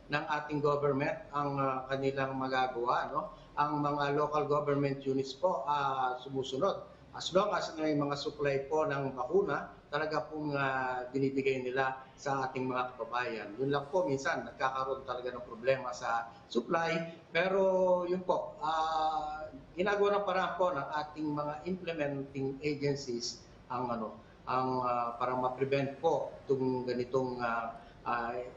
ng ating government ang kanilang magagawa, no? Ang mga local government units po sumusunod. As long as may mga supply po ng bakuna, talaga pong binibigay nila sa ating mga kababayan. Yun lang po, minsan nagkakaroon talaga ng problema sa supply, pero yun po, ginagawa ng paraan po ng ating mga implementing agencies ang para ma-prevent po itong ganitong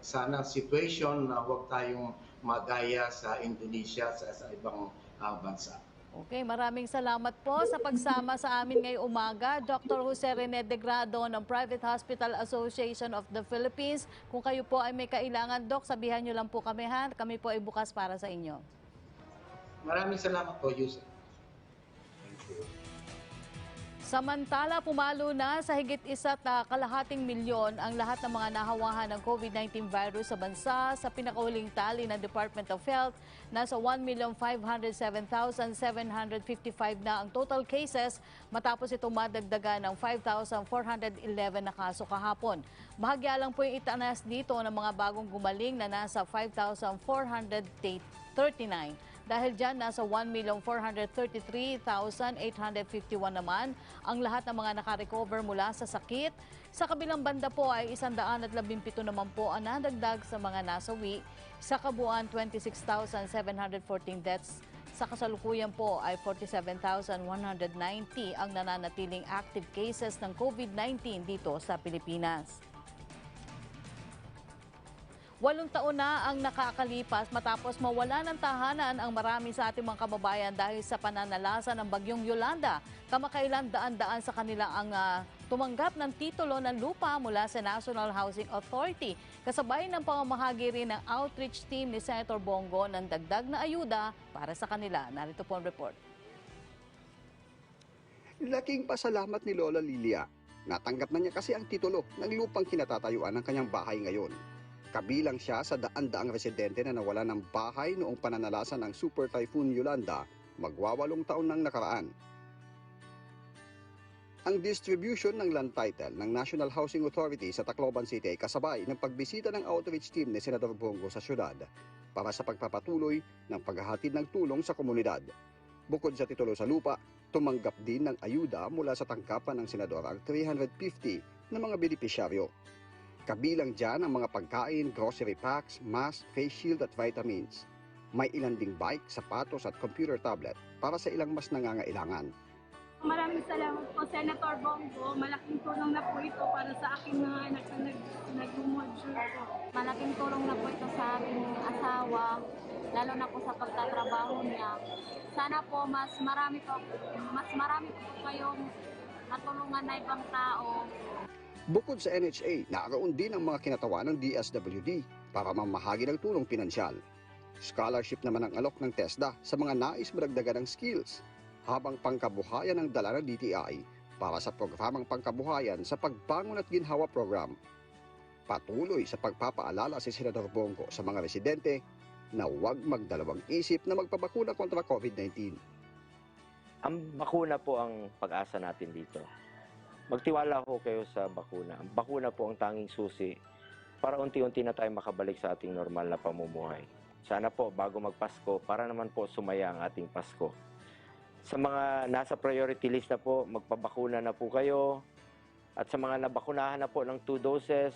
sana situation na huwag tayong magaya sa Indonesia sa ibang bansa. Okay, maraming salamat po sa pagsama sa amin ngayong umaga. Dr. Jose Rene de Grado ng Private Hospital Association of the Philippines. Kung kayo po ay may kailangan, Doc, sabihan nyo lang po kami ha. Kami po ay bukas para sa inyo. Maraming salamat po, Yusuf. Thank you. Samantala, pumalo na sa higit 1.5 milyon ang lahat ng mga nahawahan ng COVID-19 virus sa bansa. Sa pinakahuling tali ng Department of Health, nasa 1,507,755 na ang total cases matapos itong madagdagan ng 5,411 na kaso kahapon. Bahagya lang po yung itanas dito ng mga bagong gumaling na nasa 5,439. Dahil dyan, nasa 1,433,851 naman ang lahat ng mga nakarecover mula sa sakit. Sa kabilang banda po ay 117 naman po ang nadagdag sa mga nasawi. Sa kabuuan, 26,714 deaths. Sa kasalukuyan po ay 47,190 ang nananatiling active cases ng COVID-19 dito sa Pilipinas. 8 taon na ang nakakalipas matapos mawala ng tahanan ang marami sa ating mga kababayan dahil sa pananalasa ng bagyong Yolanda. Kamakailan daan-daan sa kanila ang tumanggap ng titulo ng lupa mula sa National Housing Authority. Kasabay ng pamamahagi rin ng outreach team ni Senator Bongo ng dagdag na ayuda para sa kanila. Narito po ang report. Laking pasalamat ni Lola Lilia. Natanggap na niya kasi ang titulo ng lupang kinatatayuan ng kanyang bahay ngayon. Kabilang siya sa daan-daang residente na nawala ng bahay noong pananalasa ng Super Typhoon Yolanda, magwa-8 taon nang nakaraan. Ang distribution ng land title ng National Housing Authority sa Tacloban City ay kasabay ng pagbisita ng outreach team ni Senator Bongo sa syudad para sa pagpapatuloy ng paghahatid ng tulong sa komunidad. Bukod sa titulo sa lupa, tumanggap din ng ayuda mula sa tangkapan ng senador ang 350 na mga benepisyaryo. Kabilang dyan ang mga pagkain, grocery packs, mask, face shield at vitamins. May ilan ding bike, sapatos at computer tablet para sa ilang mas nangangailangan. Maraming salamat po, Senator Bongo. Malaking tulong na po ito para sa aking mga anak na nag-module po. Malaking tulong na po ito sa aking asawa, lalo na po sa pagtatrabaho niya. Sana po mas marami po kayong matulungan na ibang tao. Bukod sa NHA, naroon din ang mga kinatawa ng DSWD para mamahagi ng tulong pinansyal. Scholarship naman ang alok ng TESDA sa mga nais madagdagan ng skills, habang pangkabuhayan ang dala ng DTI para sa programang pangkabuhayan sa Pagbangon at Ginhawa Program. Patuloy sa pagpapaalala si Senador Bongo sa mga residente na huwag magdalawang isip na magpabakuna kontra COVID-19. Ang bakuna po ang pag-asa natin dito. Magtiwala ho kayo sa bakuna. Ang bakuna po ang tanging susi para unti-unti na tayo makabalik sa ating normal na pamumuhay. Sana po bago magpasko, para naman po sumaya ang ating Pasko. Sa mga nasa priority list na po, magpabakuna na po kayo. At sa mga nabakunahan na po ng 2 doses.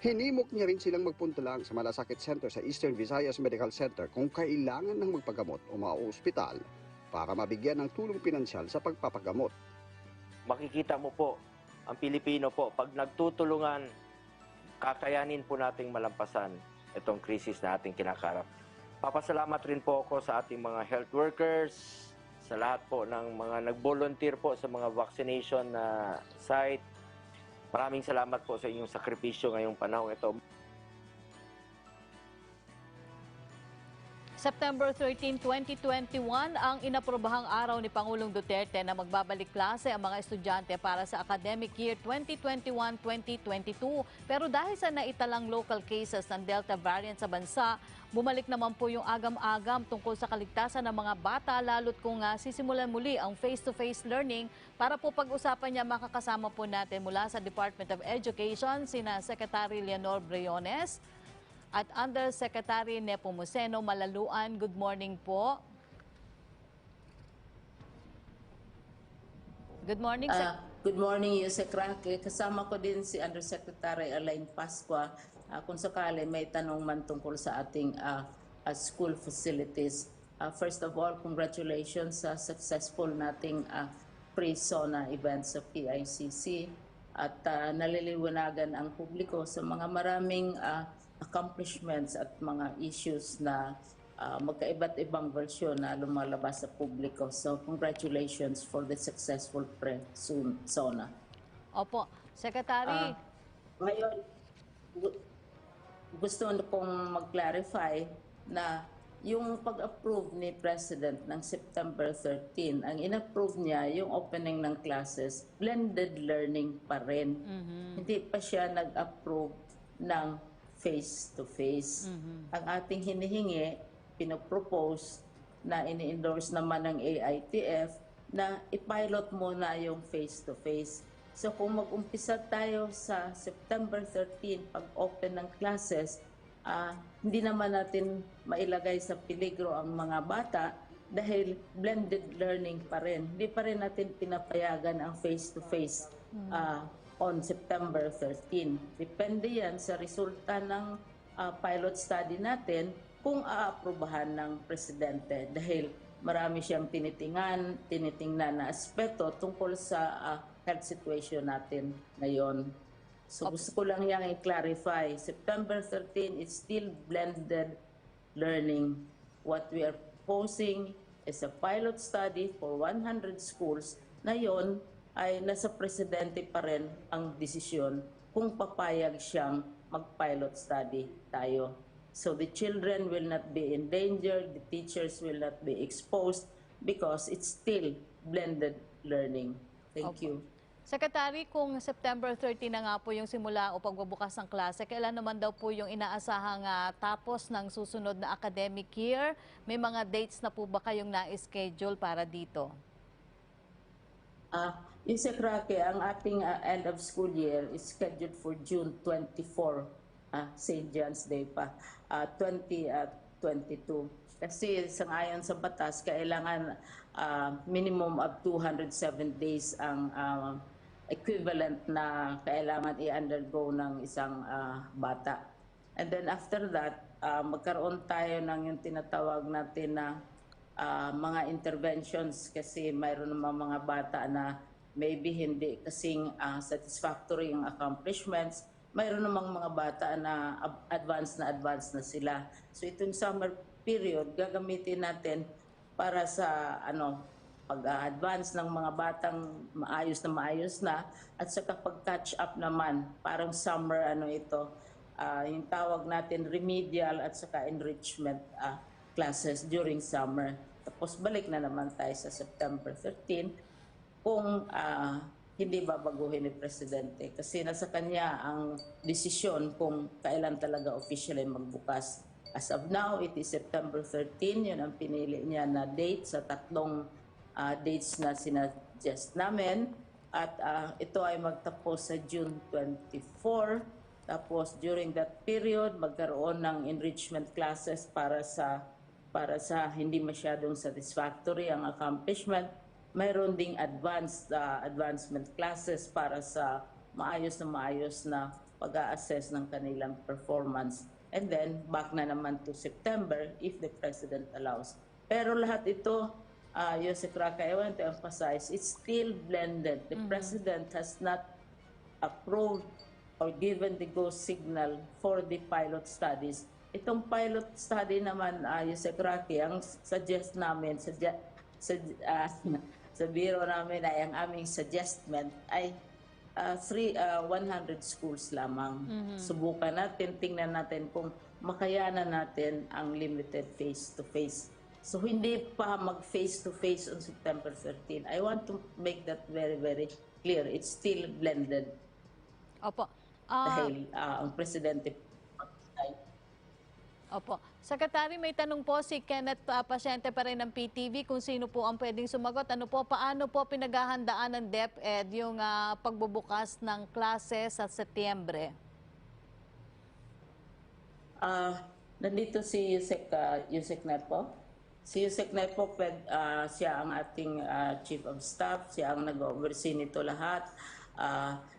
Hinimok niya rin silang magpunta lang sa Malasakit Center sa Eastern Visayas Medical Center kung kailangan ng magpagamot o mga ospital para mabigyan ng tulong pinansyal sa pagpapagamot. Makikita mo po, ang Pilipino po, pag nagtutulungan, kakayanin po nating malampasan itong krisis na ating kinakarap. Papasalamat rin po ako sa ating mga health workers, sa lahat po ng mga nag-volunteer po sa mga vaccination na site. Maraming salamat po sa inyong sakripisyo ngayong panahon ito. September 13, 2021 ang inaprobahang araw ni Pangulong Duterte na magbabalik klase ang mga estudyante para sa academic year 2021-2022. Pero dahil sa naitalang local cases ng Delta variant sa bansa, bumalik naman po yung agam-agam tungkol sa kaligtasan ng mga bata, lalo't kung sisimulan muli ang face-to-face learning. Para po pag-usapan niya, makakasama po natin mula sa Department of Education sina Secretary Leonor Briones, at Undersecretary Nepomuceno Malaluan. Good morning po. Good morning, Good morning, Yusek Raque. Kasama ko din si Undersecretary Elaine Pascua. Kung sakali may tanong man tungkol sa ating school facilities. First of all, congratulations sa successful nating pre-SONA event sa PICC. At naliliwanagan ang publiko sa mga maraming accomplishments at mga issues na magkaiba't ibang versyon na lumalabas sa publiko. So, congratulations for the successful pre-SONA. Opo, Secretary. Ngayon, gusto kong mag-clarify na yung pag-approve ni President ng September 13, ang in-approve niya yung opening ng classes, blended learning pa rin. Hindi pa siya nag-approve ng face-to-face. Ang ating hinihingi, pinopropose na ini-endorse naman ng AITF na i-pilot muna yung face-to-face. So kung mag-umpisa tayo sa September 13 pag-open ng classes, hindi naman natin mailagay sa peligro ang mga bata dahil blended learning pa rin. Hindi pa rin natin pinapayagan ang face-to-face on September 13. Depende yan sa resulta ng pilot study natin kung aaprubahan ng Presidente dahil marami siyang tinitingnan na aspeto tungkol sa health situation natin ngayon. So gusto ko lang yang i-clarify, September 13 is still blended learning. What we are proposing is a pilot study for 100 schools na yon ay nasa Presidente pa rin ang desisyon kung papayag siyang mag-pilot study tayo. So the children will not be endangered, the teachers will not be exposed because it's still blended learning. Thank you. Secretary, kung September 30 na nga po yung simula o pagbubukas ng klase, kailan naman daw po yung inaasahang tapos ng susunod na academic year? May mga dates na po ba kayong na-schedule para dito? Yusek Raque, ang ating end of school year is scheduled for June 24. St. John's Day pa, 2022. Kasi sangayon sa batas, kailangan minimum of 207 days ang equivalent na kailangan i-undergo ng isang bata. And then after that, magkaroon tayo ng yung tinatawag natin na mga interventions kasi mayroon naman mga bata na maybe hindi kasing satisfactory yung accomplishments. Mayroon namang mga bata na advanced na sila. So itong summer period, gagamitin natin para sa pag-advance ng mga batang maayos na at saka pag-catch up naman, parang summer yung tawag natin remedial at saka enrichment classes during summer. Tapos balik na naman tayo sa September 13 kung hindi babaguhin ni Presidente kasi nasa kanya ang desisyon kung kailan talaga officially magbukas. As of now, it is September 13. Yun ang pinili niya na date sa tatlong dates na sinasuggest namin. At ito ay magtapos sa June 24. Tapos during that period, magkaroon ng enrichment classes para sa hindi masyadong satisfactory ang accomplishment. Mayroon ding advancement classes para sa maayos na pag-a-assess ng kanilang performance. And then, back na naman to September if the President allows. Pero lahat ito, Yusek Raque, I want to emphasize, it's still blended. The President has not approved or given the go signal for the pilot studies. Itong pilot study naman, Yusek Raque, ang suggest namin, sa biro namin ay ang aming suggestment ay 100 schools lamang. Subukan natin, tingnan natin kung makayanan natin ang limited face-to-face. So hindi pa mag-face-to-face on September 13. I want to make that very, very clear. It's still blended. Opo. Dahil ang Presidente Opo. Secretary, may tanong po si Kenneth, pasyente pa rin ng PTV, kung sino po ang pwedeng sumagot. Paano po pinaghahandaan ng DepEd yung pagbubukas ng klase sa Setyembre? Nandito si Yusek Nepo. Si Yusek Nepo, siya ang ating Chief of Staff, siya ang nag-oversee nito lahat.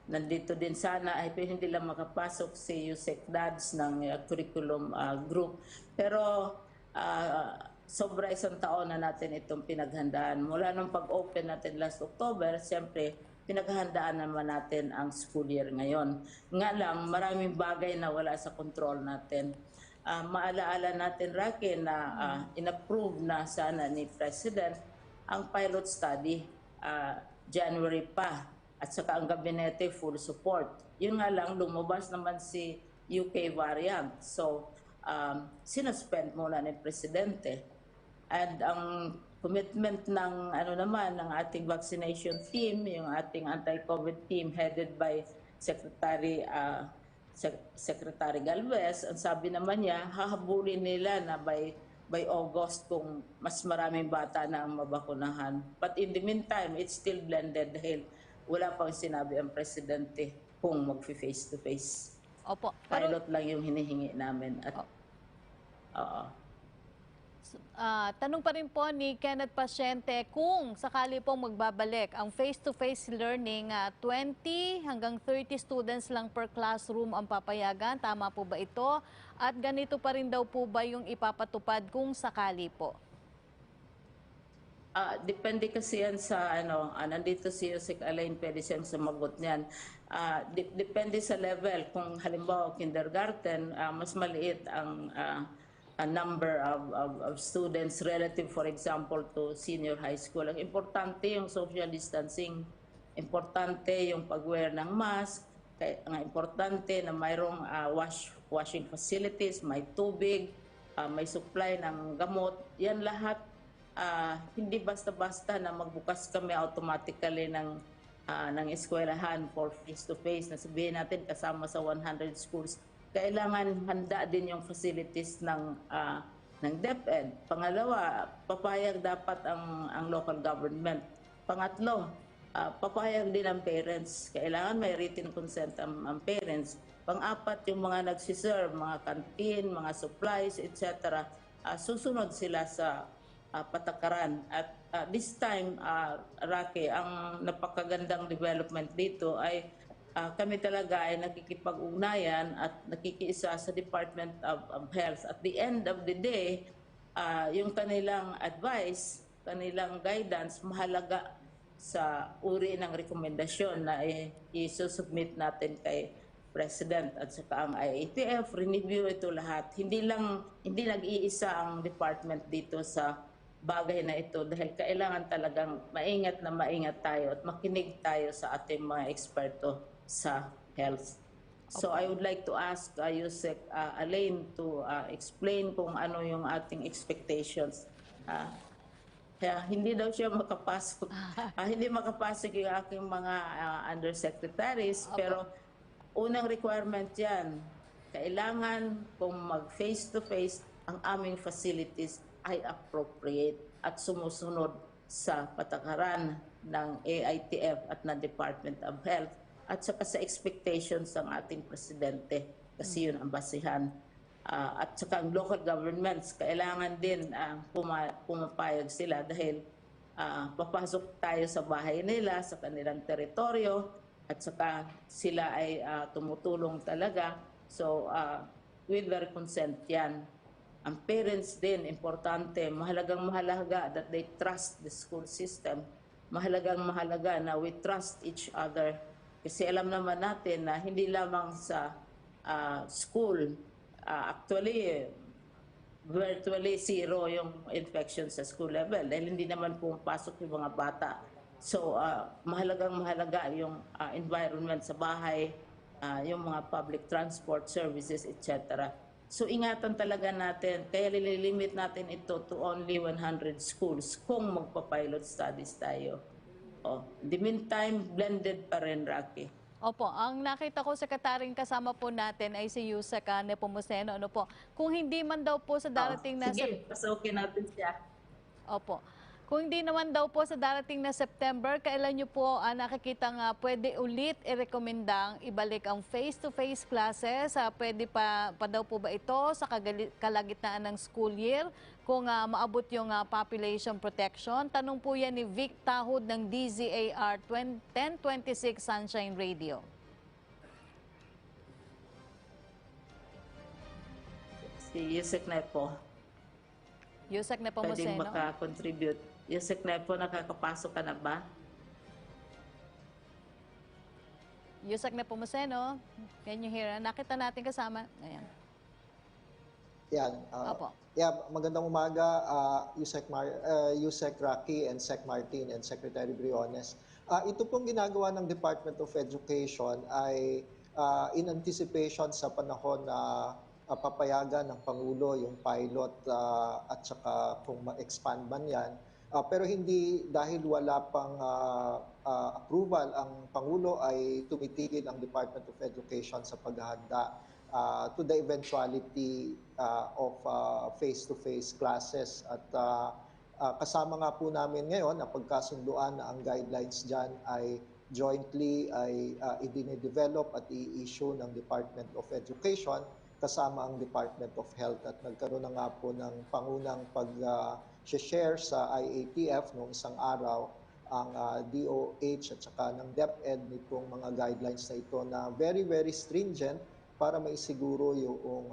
Nandito din sana, ay hindi lang makapasok si Yusek Dads ng curriculum group. Pero sobra isang taon na natin itong pinaghandaan. Mula nung pag-open natin last October, siyempre, pinaghahandaan naman natin ang school year ngayon. Nga lang, maraming bagay na wala sa control natin. Maalaala natin, Rocky, na in-approve na sana ni President ang pilot study January pa, at saka ang gabinete full support. Yun nga lang, lumabas naman si UK variant. So, sinuspend muna ni Presidente. And ang commitment ng ng ating vaccination team, yung ating anti-COVID team headed by Secretary Galvez, ang sabi naman niya, hahabulin nila na by August kung mas maraming bata na ang mabakunahan. But in the meantime, it's still blended dahil wala pang sinabi ang Presidente kung mag-face-to-face. Opo. Pilot lang yung hinihingi namin. At, tanong pa rin po ni Kenneth Pasyente kung sakali pong magbabalik ang face-to-face learning, 20 hanggang 30 students lang per classroom ang papayagan. Tama po ba ito? At ganito pa rin daw po ba yung ipapatupad kung sakali po? Depende kasi yan sa nandito si Yusek Alain, pwede siyang sumagot niyan. Depende sa level. Kung halimbawa kindergarten, mas maliit ang number of students relative, for example, to senior high school. Ang importante yung social distancing, importante yung pag-wear ng mask, ang importante na mayroong washing facilities, may tubig, may supply ng gamot. Yan lahat. Hindi basta-basta na magbukas kami automatically ng eskwelahan for face-to-face na sabihin natin kasama sa 100 schools. Kailangan handa din yung facilities ng DepEd. Pangalawa, papayag dapat ang local government. Pangatlo, papayag din ang parents. Kailangan may written consent ang parents. Pang-apat, yung mga nagsiserve, mga canteen, mga supplies, etc. Susunod sila sa patakaran. At this time, Rocky, ang napakagandang development dito ay kami talaga ay nakikipag-ugnayan at nakikiisa sa Department of Health. At the end of the day, yung kanilang advice, kanilang guidance, mahalaga sa uri ng rekomendasyon na isusubmit natin kay President at saka ang IATF, review ito lahat. Hindi nag-iisa ang department dito sa bagay na ito dahil kailangan talagang maingat tayo at makinig tayo sa ating mga eksperto sa health. So I would like to ask Yusek Alain to explain kung ano yung ating expectations. Kaya hindi daw siya makapasok. Hindi makapasok yung aking mga undersecretaries, pero unang requirement yan, kailangan kung mag-face-to-face ang aming facilities ay appropriate at sumusunod sa patakaran ng AITF at ng Department of Health at saka sa expectations ng ating Presidente kasi yun ang basihan. At saka ang local governments, kailangan din pumapayag sila dahil papasok tayo sa bahay nila, sa kanilang teritoryo at saka sila ay tumutulong talaga. So with their consent yan. Ang parents din, importante, mahalaga that they trust the school system. Mahalaga na we trust each other. Kasi alam naman natin na hindi lamang sa school, actually, virtually zero yung infection sa school level dahil hindi naman pumapasok yung mga bata. So, mahalaga yung environment sa bahay, yung mga public transport services, etc. So ingatan talaga natin, kaya lililimit natin ito to only 100 schools kung magpa-pilot studies tayo. In the meantime, blended pa rin, Rocky. Opo, ang nakita ko, Sekretaryong kasama po natin ay si Yusek Nepomuceno. Ano po, kung hindi man daw po sa darating na... Sige, pasawkin natin siya. Opo. Kung hindi naman daw po sa darating na September, kailan nyo po nakikita nga pwede ulit i-recommendang ibalik ang face-to-face classes? Pwede pa daw po ba ito sa kalagitnaan ng school year kung maabot yung population protection? Tanong po yan ni Vic Tahod ng DZAR 1026 Sunshine Radio. Si Yusek na po. Yusek na po mo Pwedeng maka-contribute. Yusek na po, nakakapasok ka na ba? Yusek na po mo can you hear? Nakita natin kasama. Ayan. Yan. Opo. Magandang umaga, Yusek Rocky and Sec Martin and Secretary Briones. Ito pong ginagawa ng Department of Education ay in anticipation sa panahon na papayagan ng Pangulo yung pilot at saka kung ma-expand man yan. Pero hindi dahil wala pang approval ang Pangulo ay tumitigil ang Department of Education sa paghahanda to the eventuality of face-to-face classes. At kasama nga po namin ngayon na pagkasunduan na ang guidelines dyan ay jointly ay i-develop at i-issue ng Department of Education kasama ang Department of Health. At nagkaroon na nga po ng pangunang pag-share sa IATF noong isang araw ang DOH at saka ng DepEd nitong mga guidelines na ito na very, very stringent para maisiguro yung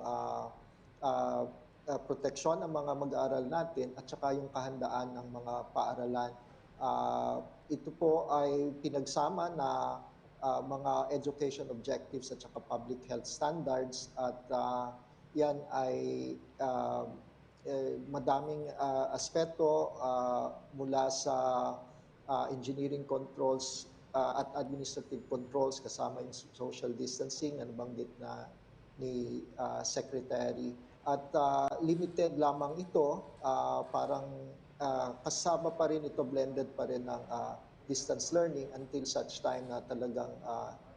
proteksyon ng mga mag-aaral natin at saka yung kahandaan ng mga paaralan. Ito po ay pinagsama na mga education objectives at saka public health standards at yan ay madaming aspeto mula sa engineering controls at administrative controls kasama yung social distancing na nabanggit na ni Secretary. At limited lamang ito, parang kasama pa rin ito, blended pa rin ng distance learning until such time na talagang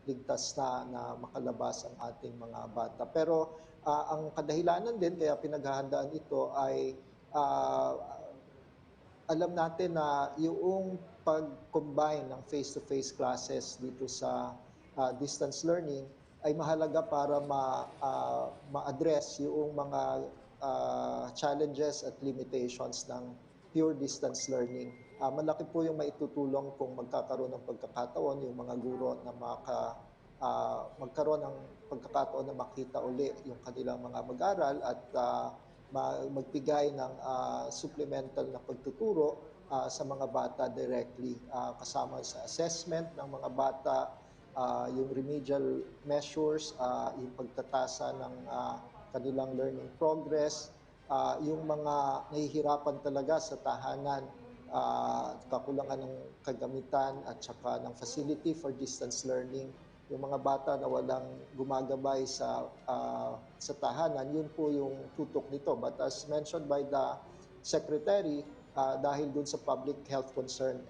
ligtas na makalabas ang ating mga bata. Pero ang kadahilanan din kaya pinaghahandaan ito ay alam natin na yung pag-combine ng face-to-face classes dito sa distance learning ay mahalaga para ma-address yung mga challenges at limitations ng pure distance learning. Malaki po yung maitutulong kung magkakaroon ng pagkakataon yung mga guro na magkaroon ng pagkakataon na makita uli yung kanilang mga mag-aral at magbigay ng supplemental na pagtuturo sa mga bata directly kasama sa assessment ng mga bata, yung remedial measures, yung pagtatasa ng kanilang learning progress, yung mga nahihirapan talaga sa tahanan, kakulangan ng kagamitan at saka ng facility for distance learning, yung mga bata na walang gumagabay sa tahanan, yun po yung tutok nito. But as mentioned by the Secretary, dahil dun sa public health concern,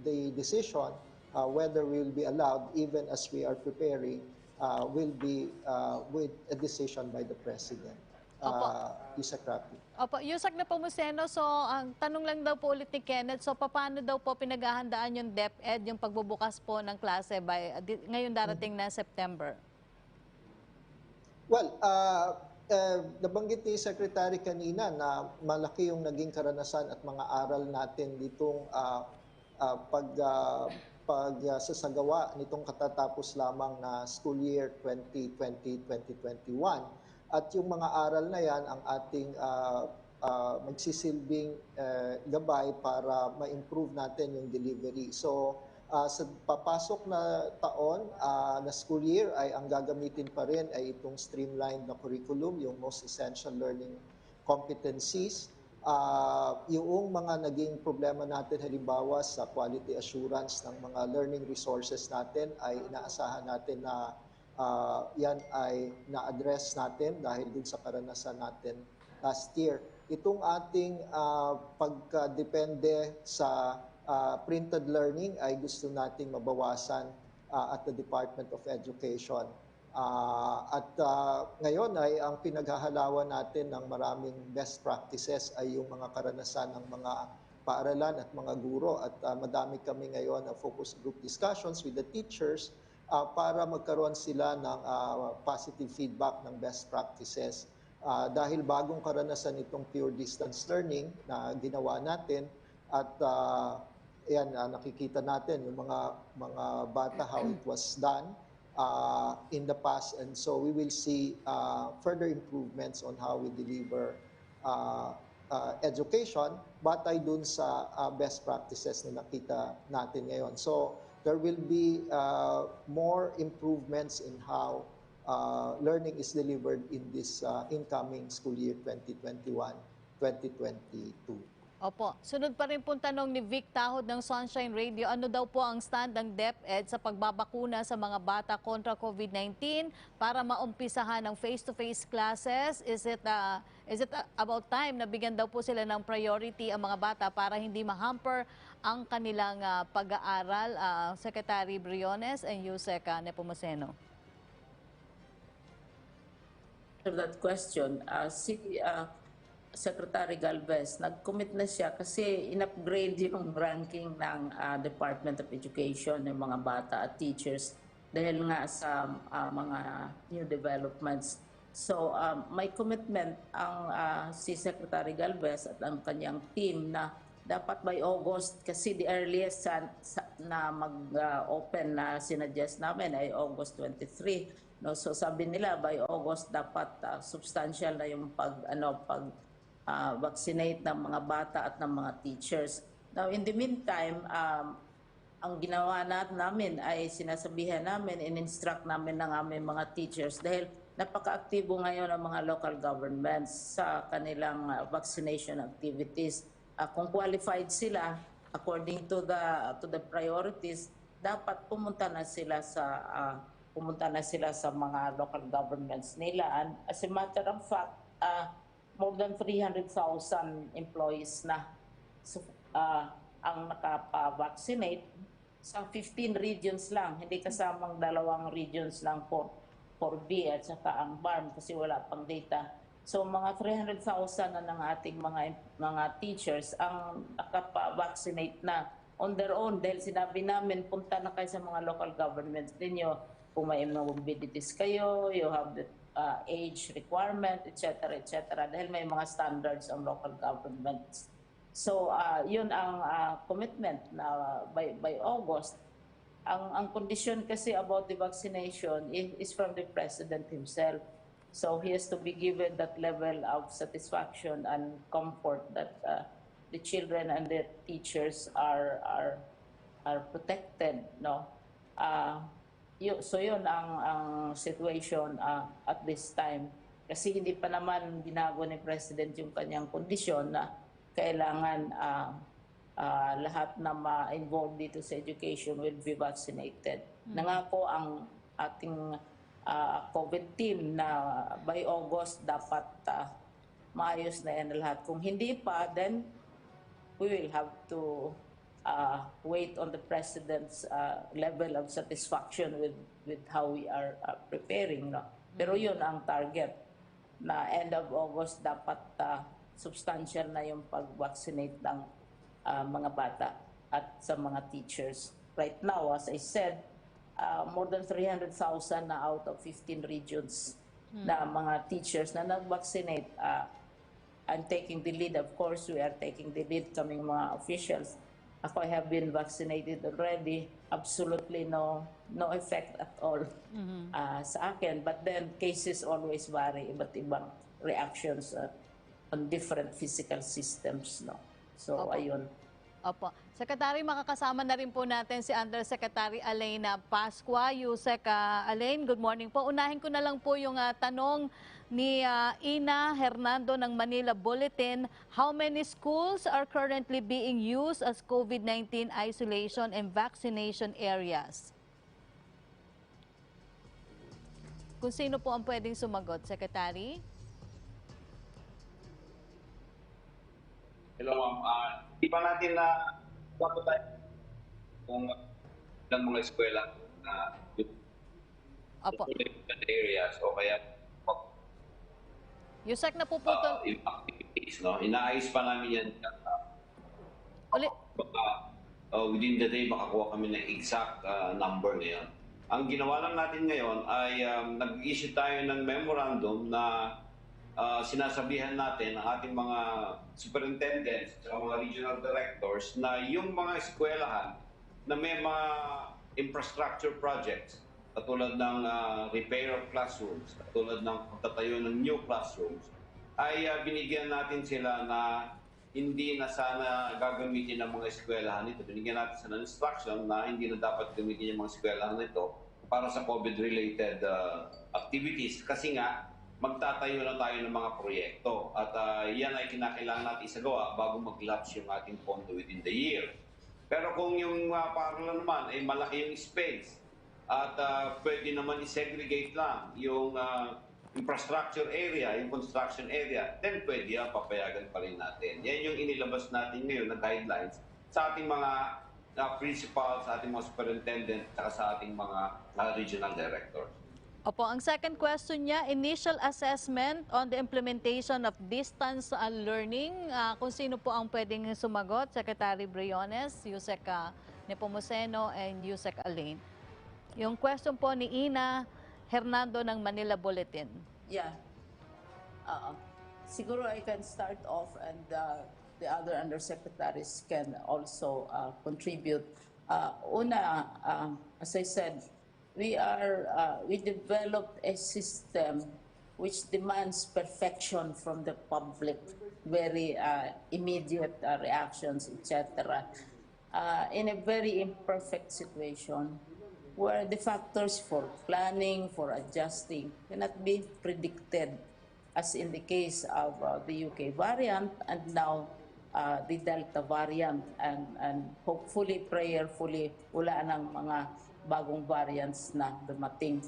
the decision whether we will be allowed, even as we are preparing, will be with a decision by the President. Yusek Rapi. Opo, Yusek na po Museno, so ang tanong lang daw po ulit ni Kenneth, so paano daw po pinaghahandaan yung DepEd, yung pagbubukas po ng klase ngayon darating na September? Well, nabanggit ni Secretary kanina na malaki yung naging karanasan at mga aral natin ditong pagsasagawa nitong katatapos lamang na school year 2020-2021. At yung mga aral na yan ang ating magsisilbing gabay para ma-improve natin yung delivery. So sa papasok na taon na school year ay ang gagamitin pa rin ay itong streamlined na curriculum, yung most essential learning competencies. Yung mga naging problema natin halimbawa sa quality assurance ng mga learning resources natin ay inaasahan natin na yan ay na-address natin dahil din sa karanasan natin last year. Itong ating pagdepende sa printed learning ay gusto nating mabawasan at the Department of Education. Ngayon ay ang pinaghahalawan natin ng maraming best practices ay yung mga karanasan ng mga paaralan at mga guro at madami kami ngayon na focus group discussions with the teachers para magkaroon sila ng positive feedback ng best practices. Dahil bagong karanasan itong pure distance learning na ginawa natin at nakikita natin yung mga bata how it was done in the past, and so we will see further improvements on how we deliver education batay dun sa best practices na nakita natin ngayon. So there will be more improvements in how learning is delivered in this incoming school year 2021-2022. Opo. Sunod pa rin pong tanong ni Vic Tahod ng Sunshine Radio, ano daw po ang stand ng DepEd sa pagbabakuna sa mga bata kontra COVID-19 para maumpisahan ng face-to-face classes? Is it about time na bigyan daw po sila ng priority ang mga bata para hindi ma-hamper ang kanilang pag-aaral? Secretary Briones and Yusek Nepomuceno. For that question, Secretary Galvez, nag-commit na siya kasi in-upgrade yung ranking ng Department of Education ng mga bata at teachers dahil nga sa mga new developments. So may commitment ang si Secretary Galvez at ang kanyang team na dapat by August, kasi the earliest na mag-open na sinuggest namin ay August 23. No? So sabi nila by August dapat substantial na yung vaccinate ng mga bata at ng mga teachers. Now, in the meantime, ang ginawa namin ay sinasabihan namin, in-instruct namin ng aming mga teachers dahil napaka-aktibo ngayon ang mga local governments sa kanilang vaccination activities. Kung qualified sila, according to the priorities, dapat pumunta na sila sa mga local governments nila. And as a matter of fact, more than 300,000 employees na ang nakapa-vaccinate sa 15 regions lang, hindi kasamang 2 regions lang for B at saka ang BARM kasi wala pang data. So mga 300,000 na ng ating mga teachers ang nakapa-vaccinate na on their own dahil sinabi namin punta na kayo sa mga local governments ninyo kung may morbidities kayo, you have the age requirement, etc. Dahil may mga standards ang local governments. So yun ang commitment na by August. Ang condition kasi about the vaccination is from the President himself. So he has to be given that level of satisfaction and comfort that the children and the teachers are protected, no? So yun ang situation at this time. Kasi hindi pa naman binago ni President yung kanyang kondisyon na kailangan lahat na ma-involved dito sa education will be vaccinated. Nangako ang ating COVID team na by August dapat maayos na yan lahat. Kung hindi pa, then we will have to wait on the President's level of satisfaction with how we are preparing. No? Pero yun ang target na end of August dapat substantial na yung pag-vaccinate ng mga bata at sa mga teachers. Right now, as I said, more than 300,000 na out of 15 regions na mga teachers na nag-vaccinate. I'm taking the lead, of course, we are taking the lead kaming mga officials. Ako, I have been vaccinated already. Absolutely no effect at all sa akin. But then, cases always vary. Iba't ibang reactions on different physical systems. No? So, Opo. ayun. Opo. Secretary, makakasama na rin po natin si Undersecretary Alaina Pascua. Yusek Alain, good morning po. Unahin ko na lang po yung tanong ni Ina Hernando ng Manila Bulletin. How many schools are currently being used as COVID-19 isolation and vaccination areas? Kung sino po ang pwedeng sumagot, Secretary? Hello, ma'am. Di pa natin na wato tayo kung ilang mga eskwela na Opo. areas o kaya Yusek na po po yung activities, no? Inaayos pa namin yan Uli, baka within the day makakuha kami ng exact number ngayon. Ang ginawa lang natin ngayon ay nag-issue tayo ng memorandum na sinasabihan natin ang ating mga superintendents at mga regional directors na yung mga eskwelahan na may mga infrastructure projects katulad ng repair of classrooms, katulad ng pagtatayo ng new classrooms, ay binigyan natin sila na hindi na sana gagamitin ng mga eskwelahan ito. Binigyan natin sa instruction na hindi na dapat gamitin yung mga eskwelahan nito para sa COVID-related activities. Kasi nga, magtatayo na tayo ng mga proyekto. At yan ay kinakailangan natin isagawa bago mag-lapse yung ating pondo within the year. Pero kung yung paaralan naman ay malaki yung space at pwede naman i-segregate lang yung infrastructure area, yung construction area, then pwede papayagan pa rin natin. Yan yung inilabas natin ngayon na guidelines sa ating mga principals, sa ating mga superintendent, at sa ating mga regional directors. Opo, ang second question niya, initial assessment on the implementation of distance learning. Kung sino po ang pwedeng sumagot, Secretary Briones, Yusek Nepomuceno, and Yusek Alain. Yung question po ni Ina Hernando ng Manila Bulletin. Yeah. Siguro I can start off and the other undersecretaries can also contribute. As I said, we developed a system which demands perfection from the public, very immediate reactions, etc. In a very imperfect situation, where the factors for planning, for adjusting, cannot be predicted, as in the case of the UK variant and now the Delta variant, and hopefully, prayerfully, wala ng mga bagong variants na dumating.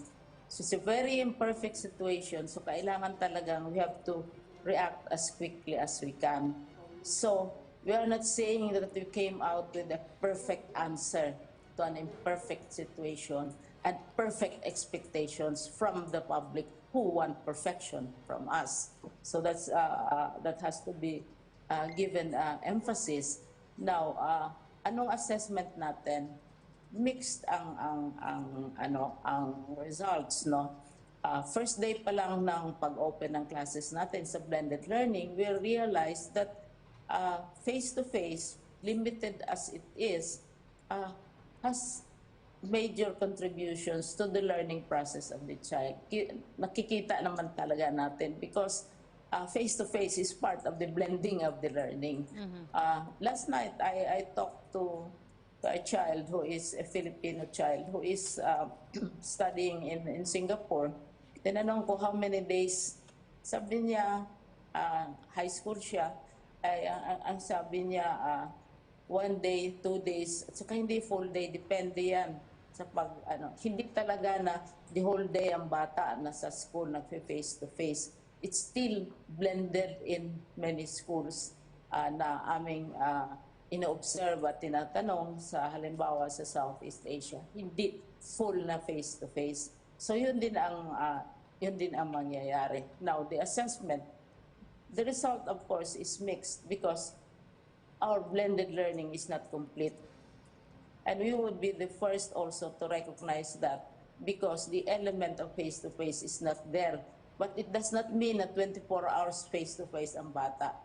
So it's a very imperfect situation, so kailangan talagang we have to react as quickly as we can. So we are not saying that we came out with a perfect answer to an imperfect situation and perfect expectations from the public who want perfection from us. So that's that has to be given emphasis. Now, anong assessment natin? Mixed ang results, no? First day pa lang ng pag-open ng classes natin sa blended learning, we realized that face-to-face, limited as it is, has major contributions to the learning process of the child. Nakikita naman talaga natin because face-to-face is part of the blending of the learning. Last night, I talked to a child who is a Filipino child who is studying in Singapore. Tinanong ko how many days. Sabi niya, high school siya, ang sabi niya, 1 day, 2 days, at saka hindi full day, depende yan sa hindi talaga na the whole day ang bata nasa school, nag-face to face. It's still blended in many schools na aming ina-observe at tinatanong sa halimbawa sa Southeast Asia. Hindi full na face to face. So yun din ang mangyayari. Now, the assessment, the result of course is mixed because our blended learning is not complete. And we would be the first also to recognize that because the element of face-to-face is not there. But it does not mean na 24 hours face-to-face ang bata.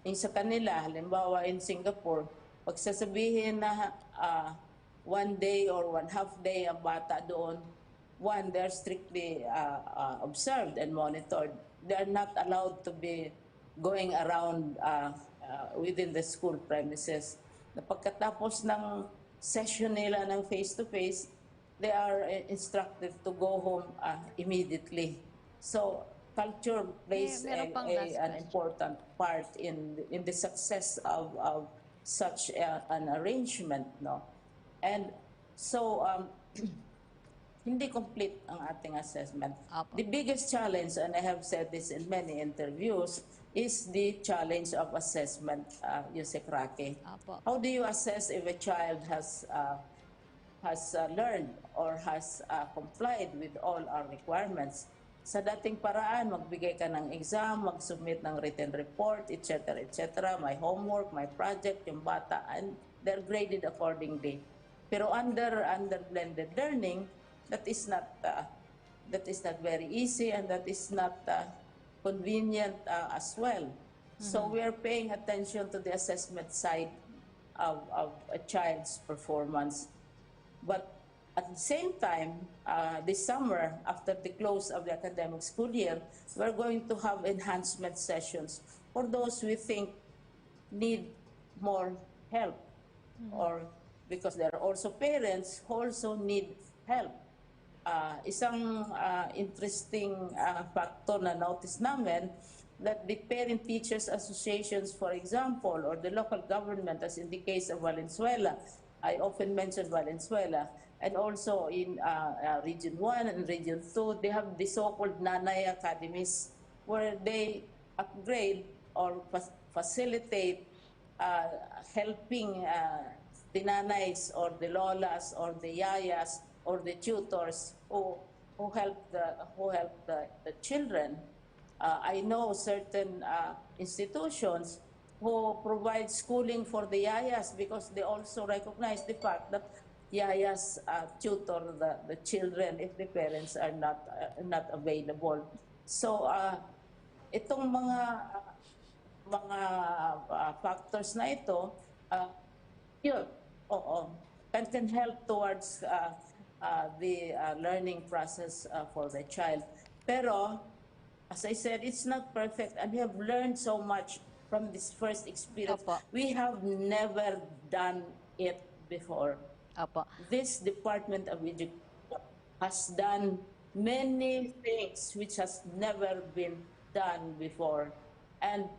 Yung sa kanila, halimbawa in Singapore, pag sasabihin na 1 day or 1/2 day ang bata doon, they're strictly observed and monitored. They're not allowed to be going around within the school premises. Na pagkatapos ng session nila ng face-to-face, they are instructed to go home immediately. So culture plays an important part in the success of such an arrangement, no? And so hindi complete ang ating assessment. The biggest challenge, and I have said this in many interviews, is the challenge of assessment, Yusek Rake. How do you assess if a child has learned or has complied with all our requirements? sa dating paraan, magbigay ka ng exam, mag-submit ng written report, etc., etc., may homework, may project, yung bata, and they're graded accordingly. Pero under blended learning, that is not very easy, and that is not convenient as well. So we are paying attention to the assessment side of a child's performance. But at the same time, this summer, after the close of the academic school year, we're going to have enhancement sessions for those we think need more help, or because there are also parents who also need help. Isang interesting factor na notice namin, that the parent teachers associations, for example, or the local government, as in the case of Valenzuela, I often mention Valenzuela, and also in Region 1 and Region 2, they have the so-called Nanay Academies, where they upgrade or facilitate helping the nanays or the lolas or the yayas or the tutors who help the children. I know certain institutions who provide schooling for the yayas because they also recognize the fact that yayas tutor the children if the parents are not available. So itong mga factors na ito, yun, can help towards the learning process for the child. Pero as I said, it's not perfect, and we have learned so much from this first experience. Opo. We have never done it before. Opo. This Department of Education has done many things which has never been done before. And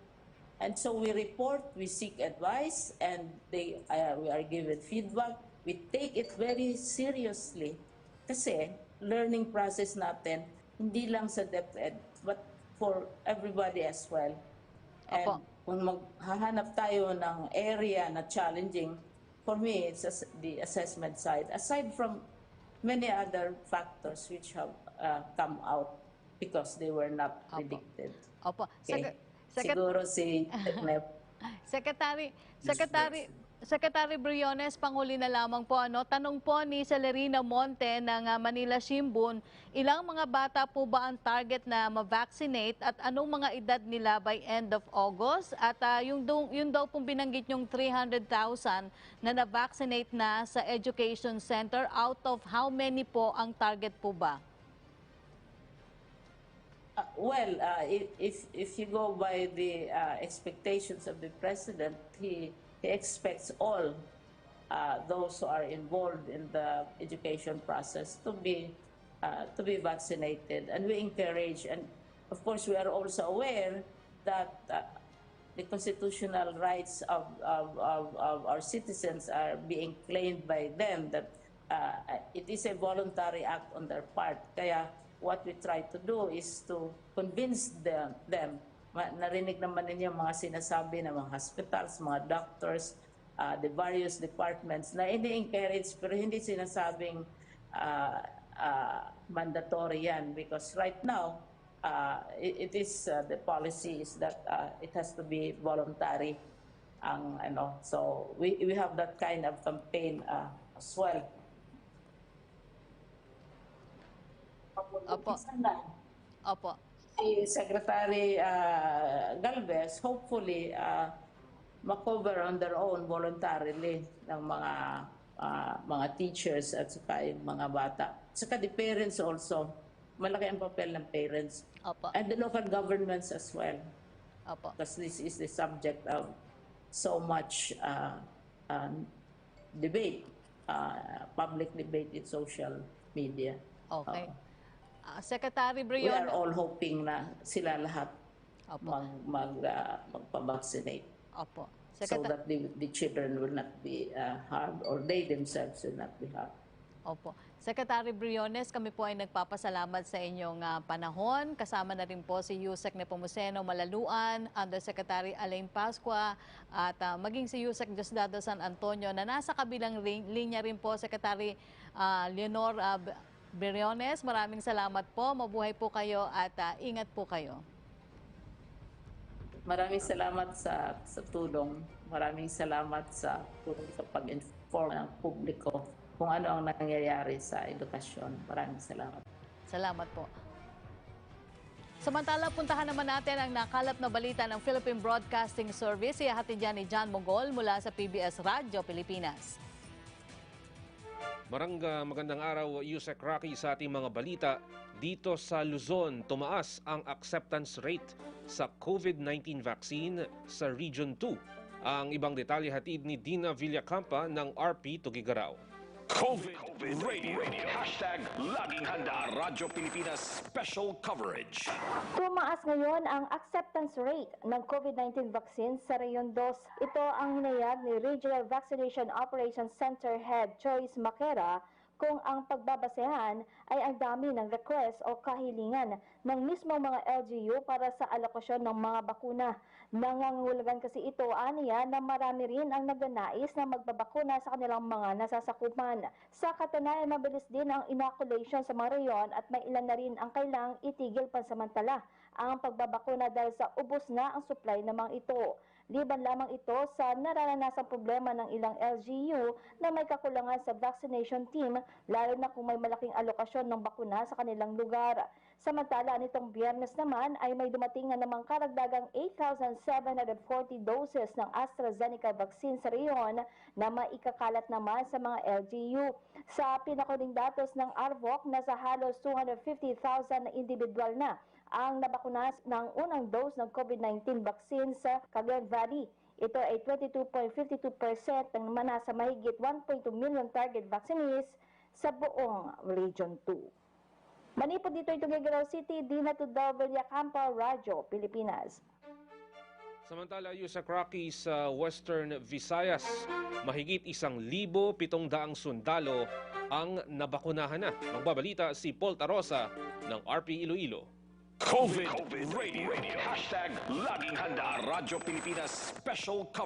so we report, we seek advice, and we are given feedback. We take it very seriously. Kasi learning process natin, hindi lang sa DepEd, but for everybody as well. And Opo. kung maghahanap tayo ng area na challenging, for me, it's the assessment side, aside from many other factors which have come out because they were not predicted. Opo. Okay. Siguro si Secretary Briones, panghuli na lamang po, tanong po ni Celerina Monte ng Manila Shimbun, ilang mga bata po ba ang target na ma-vaccinate at anong mga edad nila by end of August? At yung daw pong binanggit yung 300,000 na na-vaccinate na sa education center, out of how many po ang target po ba? Well, if you go by the expectations of the President, he expects all those who are involved in the education process to be vaccinated, and we encourage. And of course, we are also aware that the constitutional rights of our citizens are being claimed by them. That it is a voluntary act on their part. Kaya what we try to do is to convince them. Narinig naman ninyo mga sinasabi ng mga hospitals, mga doctors, the various departments na ini-encourage pero hindi sinasabing mandatory yan, because right now it is the policy is that it has to be voluntary. So we have that kind of campaign as well. Opo. Opo. Si Secretary Galvez, hopefully, makover on their own voluntarily ng mga teachers at saka yung mga bata. Saka the parents also, malaki ang papel ng parents. Opo. And the local governments as well. Opo. Because this is the subject of so much debate, public debate in social media. Okay. Secretary We are Briones. all hoping na sila lahat Opo. magpa-vaccinate. Opo. So that the children will not be harmed, or they themselves will not be harmed. Opo. Secretary Briones, kami po ay nagpapasalamat sa inyong panahon. Kasama na rin po si Yusek Nepomuceno Malaluan, Undersecretary Alain Pascua, at maging si Yusek Diosdado San Antonio na nasa kabilang linya rin po, Secretary Leonor Briones, maraming salamat po. Mabuhay po kayo at ingat po kayo. Maraming salamat sa tulong. Maraming salamat sa tulong sa pag-inform ng publiko kung ano ang nangyayari sa edukasyon. Maraming salamat. Salamat po. Samantala, puntahan naman natin ang nakalap na balita ng Philippine Broadcasting Service. Ihahatid yan ni John Mogol mula sa PBS Radyo Pilipinas. Magandang araw, Yusek Rocky, sa ating mga balita. Dito sa Luzon, tumaas ang acceptance rate sa COVID-19 vaccine sa Region 2. Ang ibang detalye hatid ni Dina Villacampa ng RP Tugigaraw. COVID Radio. Hashtag Laging Handa Radyo Pilipinas Special Coverage. Tumaas ngayon ang acceptance rate ng COVID-19 vaccine sa Rayon 2. Ito ang hinayag ni Regional Vaccination Operations Center Head Joyce Makera kung ang pagbabasehan ay ang dami ng request o kahilingan ng mismong mga LGU para sa alokasyon ng mga bakuna. Nangangahulugan kasi ito, aniya, na marami rin ang nagnanais na magbabakuna sa kanilang mga nasasakupan. Sa katunayan, mabilis din ang inoculation sa mga reyon at may ilan na rin ang kailangang itigil pansamantala ang pagbabakuna dahil sa ubos na ang supply ng mga ito. Liban lamang ito sa nararanasang problema ng ilang LGU na may kakulangan sa vaccination team, lalo na kung may malaking alokasyon ng bakuna sa kanilang lugar. Samantala, nitong Biyernes naman ay may dumating na namang karagdagang 8,740 doses ng AstraZeneca vaccine sa reyon na maikakalat naman sa mga LGU. Sa pinakuling datos ng ARVOC, nasa halos 250,000 na individual na ang nabakuna ng unang dose ng COVID-19 vaccine sa Cagayan Valley. Ito ay 22.52% ng nasa mahigit 1.2 million target vaccinees sa buong Region 2. Manipod dito ito Tugigaraw City, Dina Tudor Villacampa, Radyo Pilipinas. Samantala, Yusek Rocky, sa Western Visayas, mahigit 1,700 sundalo ang nabakunahan na. Magbabalita si Paul Tarosa ng RP Iloilo. COVID Radio. Hashtag Laging Handa Radyo Pilipinas Special Coverage.